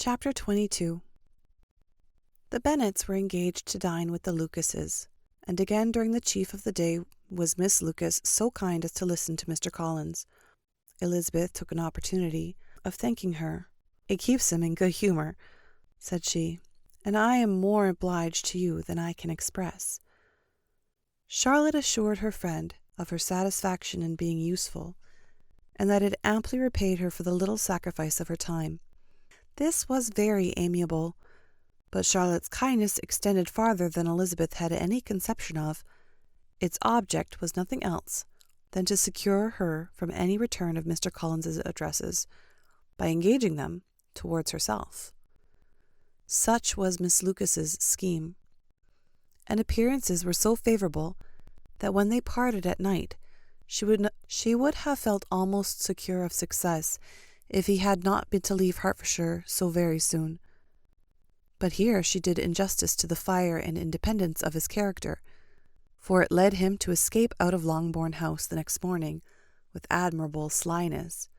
Chapter 22. The Bennets were engaged to dine with the Lucases, and again during the chief of the day was Miss Lucas so kind as to listen to Mr. Collins. Elizabeth took an opportunity of thanking her. "It keeps him in good humour," said she, "and I am more obliged to you than I can express." Charlotte assured her friend of her satisfaction in being useful, and that it amply repaid her for the little sacrifice of her time. This was very amiable, but Charlotte's kindness extended farther than Elizabeth had any conception of. Its object was nothing else than to secure her from any return of Mr. Collins's addresses, by engaging them towards herself. Such was Miss Lucas's scheme, and appearances were so favourable that when they parted at night, she would have felt almost secure of success if he had not been to leave Hertfordshire so very soon. But here she did injustice to the fire and independence of his character, for it led him to escape out of Longbourn House the next morning with admirable slyness,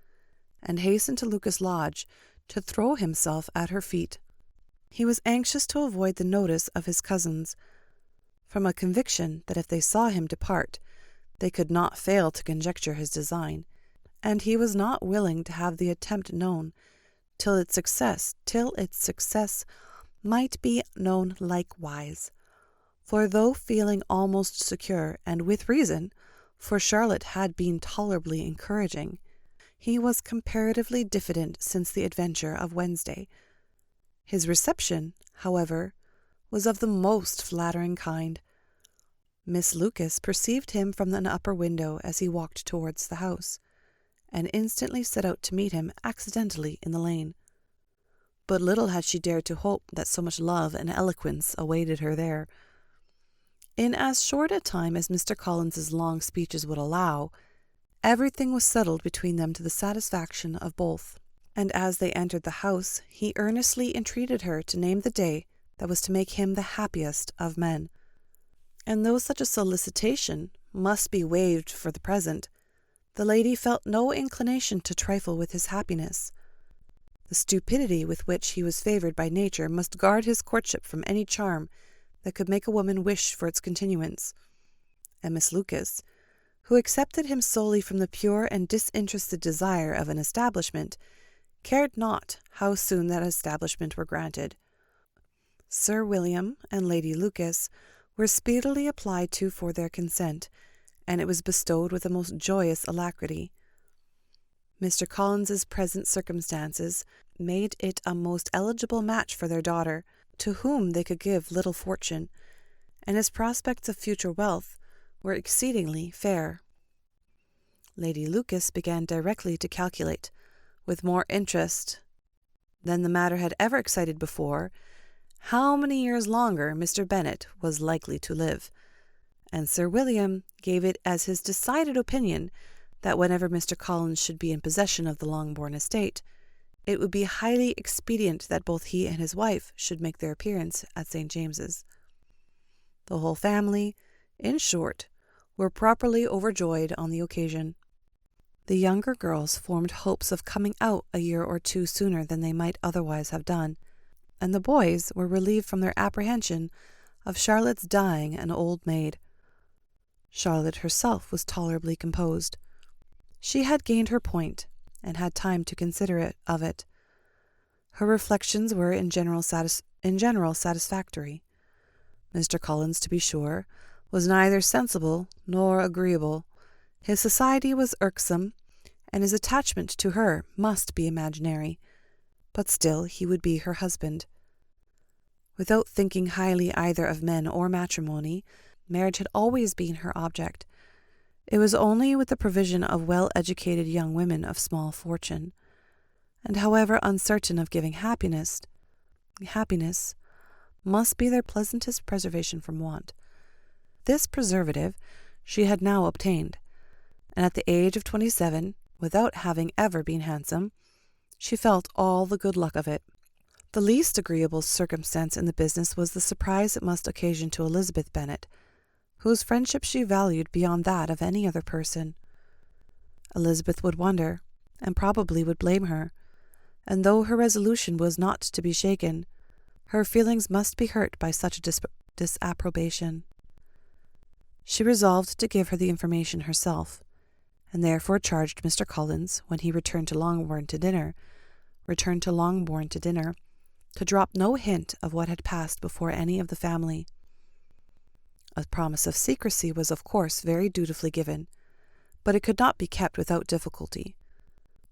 and hasten to Lucas Lodge to throw himself at her feet. He was anxious to avoid the notice of his cousins, from a conviction that if they saw him depart, they could not fail to conjecture his design, and he was not willing to have the attempt known till its success might be known likewise. For though feeling almost secure, and with reason, for Charlotte had been tolerably encouraging, he was comparatively diffident since the adventure of Wednesday. His reception, however, was of the most flattering kind. Miss Lucas perceived him from an upper window as he walked towards the house, and instantly set out to meet him accidentally in the lane. But little had she dared to hope that so much love and eloquence awaited her there. In as short a time as Mr. Collins's long speeches would allow, everything was settled between them to the satisfaction of both, and as they entered the house, he earnestly entreated her to name the day that was to make him the happiest of men. And though such a solicitation must be waived for the present, the lady felt no inclination to trifle with his happiness. The stupidity with which he was favoured by nature must guard his courtship from any charm that could make a woman wish for its continuance, and Miss Lucas, who accepted him solely from the pure and disinterested desire of an establishment, cared not how soon that establishment were granted. Sir William and Lady Lucas were speedily applied to for their consent, and it was bestowed with a most joyous alacrity. Mr. Collins's present circumstances made it a most eligible match for their daughter, to whom they could give little fortune, and his prospects of future wealth were exceedingly fair. Lady Lucas began directly to calculate, with more interest than the matter had ever excited before, how many years longer Mr. Bennet was likely to live, and Sir William gave it as his decided opinion that whenever Mr. Collins should be in possession of the Longbourn estate, it would be highly expedient that both he and his wife should make their appearance at St. James's. The whole family, in short, were properly overjoyed on the occasion. The younger girls formed hopes of coming out a year or two sooner than they might otherwise have done, and the boys were relieved from their apprehension of Charlotte's dying an old maid. Charlotte herself was tolerably composed. She had gained her point, and had time to consider of it. Her reflections were in general satisfactory. Mr. Collins, to be sure, was neither sensible nor agreeable. His society was irksome, and his attachment to her must be imaginary, but still he would be her husband. Without thinking highly either of men or matrimony, marriage had always been her object. It was only with the provision of well-educated young women of small fortune, and however uncertain of giving happiness must be their pleasantest preservation from want. This preservative she had now obtained, and at the age of 27, without having ever been handsome, she felt all the good luck of it. The least agreeable circumstance in the business was the surprise it must occasion to Elizabeth Bennet, whose friendship she valued beyond that of any other person. Elizabeth would wonder, and probably would blame her, and though her resolution was not to be shaken, her feelings must be hurt by such a disapprobation. She resolved to give her the information herself, and therefore charged Mr. Collins, when he returned to Longbourn to dinner, to drop no hint of what had passed before any of the family. A promise of secrecy was of course very dutifully given, but it could not be kept without difficulty,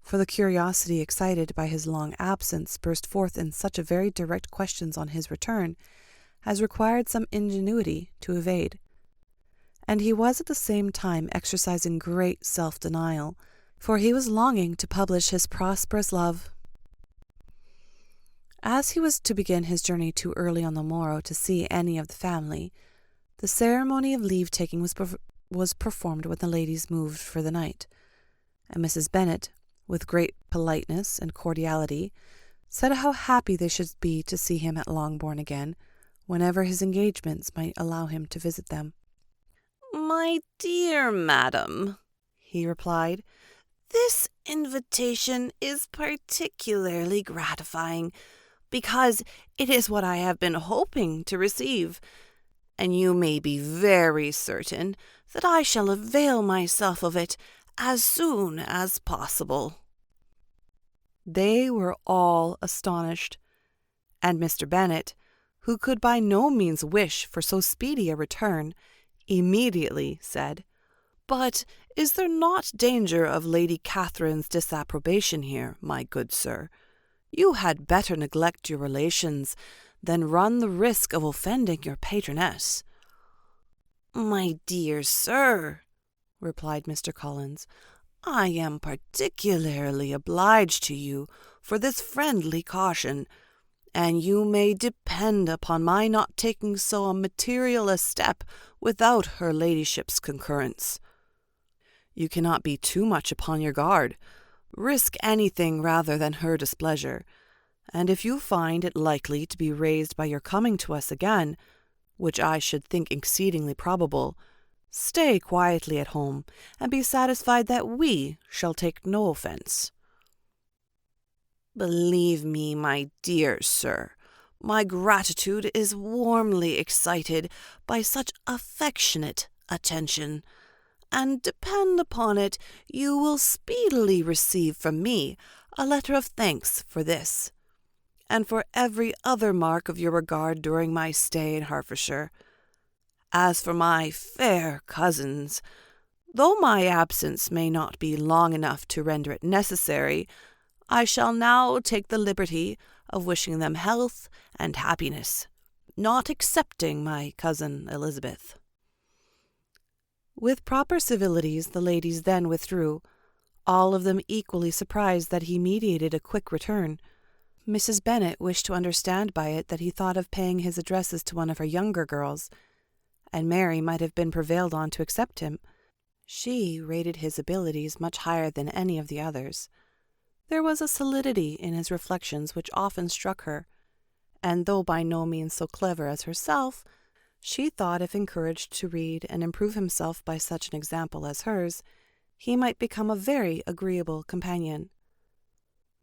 for the curiosity excited by his long absence burst forth in such a very direct questions on his return as required some ingenuity to evade. And he was at the same time exercising great self-denial, for he was longing to publish his prosperous love. As he was to begin his journey too early on the morrow to see any of the family, the ceremony of leave-taking was performed when the ladies moved for the night, and Mrs. Bennet, with great politeness and cordiality, said how happy they should be to see him at Longbourn again, whenever his engagements might allow him to visit them. "My dear madam," he replied, "this invitation is particularly gratifying, because it is what I have been hoping to receive, and you may be very certain that I shall avail myself of it as soon as possible." They were all astonished, and Mr. Bennet, who could by no means wish for so speedy a return, immediately said, "But is there not danger of Lady Catherine's disapprobation here, my good sir? You had better neglect your relations than run the risk of offending your patroness." "My dear sir," replied Mr. Collins, "I am particularly obliged to you for this friendly caution, and you may depend upon my not taking so material a step without her ladyship's concurrence." "You cannot be too much upon your guard. Risk anything rather than her displeasure, and if you find it likely to be raised by your coming to us again, which I should think exceedingly probable, stay quietly at home, and be satisfied that we shall take no offence." "Believe me, my dear sir, my gratitude is warmly excited by such affectionate attention, and depend upon it you will speedily receive from me a letter of thanks for this, and for every other mark of your regard during my stay in Hertfordshire. As for my fair cousins, though my absence may not be long enough to render it necessary, I shall now take the liberty of wishing them health and happiness, not excepting my cousin Elizabeth." With proper civilities the ladies then withdrew, all of them equally surprised that he meditated a quick return. Mrs. Bennet wished to understand by it that he thought of paying his addresses to one of her younger girls, and Mary might have been prevailed on to accept him. She rated his abilities much higher than any of the others. There was a solidity in his reflections which often struck her, and though by no means so clever as herself, she thought if encouraged to read and improve himself by such an example as hers, he might become a very agreeable companion.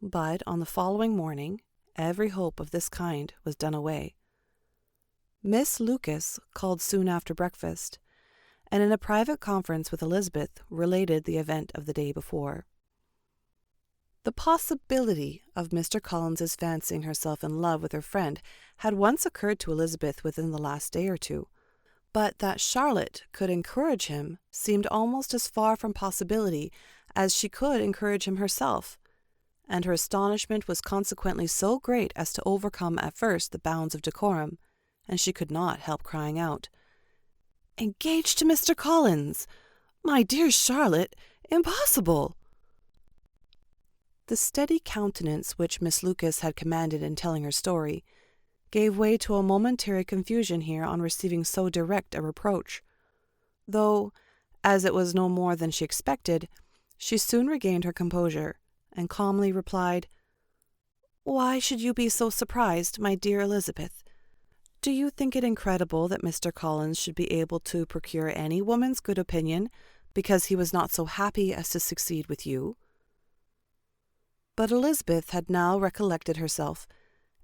But on the following morning every hope of this kind was done away. Miss Lucas called soon after breakfast, and in a private conference with Elizabeth related the event of the day before. The possibility of Mr. Collins's fancying herself in love with her friend had once occurred to Elizabeth within the last day or two, but that Charlotte could encourage him seemed almost as far from possibility as she could encourage him herself, and her astonishment was consequently so great as to overcome at first the bounds of decorum, and she could not help crying out, "Engaged to Mr. Collins! My dear Charlotte, impossible!" The steady countenance which Miss Lucas had commanded in telling her story gave way to a momentary confusion here on receiving so direct a reproach, though, as it was no more than she expected, she soon regained her composure, and calmly replied, "Why should you be so surprised, my dear Elizabeth? Do you think it incredible that Mr. Collins should be able to procure any woman's good opinion because he was not so happy as to succeed with you?" But Elizabeth had now recollected herself,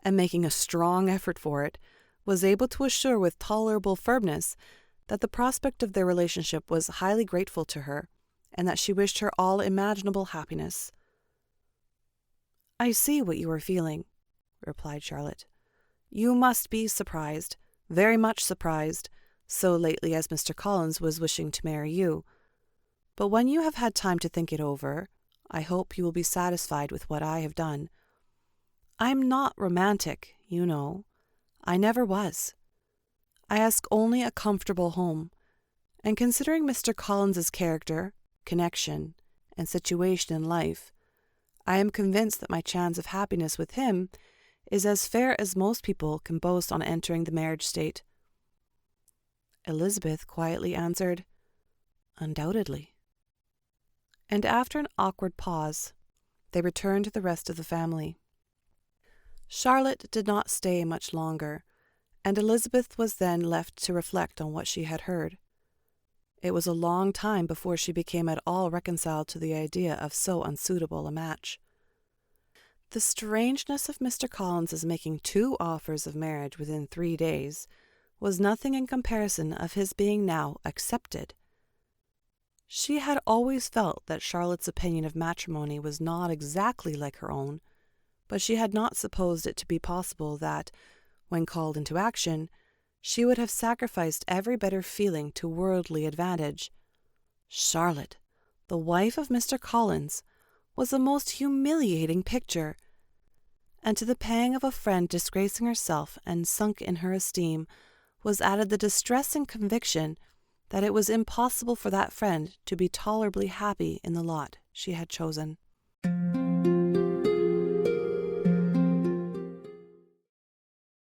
and making a strong effort for it, was able to assure with tolerable firmness that the prospect of their relationship was highly grateful to her, and that she wished her all imaginable happiness. "I see what you are feeling," replied Charlotte. "You must be surprised, very much surprised, so lately as Mr. Collins was wishing to marry you. But when you have had time to think it over, I hope you will be satisfied with what I have done. I'm not romantic, you know. I never was. I ask only a comfortable home, and considering Mr. Collins's character, connection, and situation in life, I am convinced that my chance of happiness with him is as fair as most people can boast on entering the marriage state." Elizabeth quietly answered, "Undoubtedly." And after an awkward pause, they returned to the rest of the family. Charlotte did not stay much longer, and Elizabeth was then left to reflect on what she had heard. It was a long time before she became at all reconciled to the idea of so unsuitable a match. The strangeness of Mr. Collins's making 2 offers of marriage within 3 days was nothing in comparison of his being now accepted. She had always felt that Charlotte's opinion of matrimony was not exactly like her own, but she had not supposed it to be possible that, when called into action, she would have sacrificed every better feeling to worldly advantage. Charlotte, the wife of Mr. Collins, was a most humiliating picture, and to the pang of a friend disgracing herself and sunk in her esteem was added the distressing conviction that it was impossible for that friend to be tolerably happy in the lot she had chosen.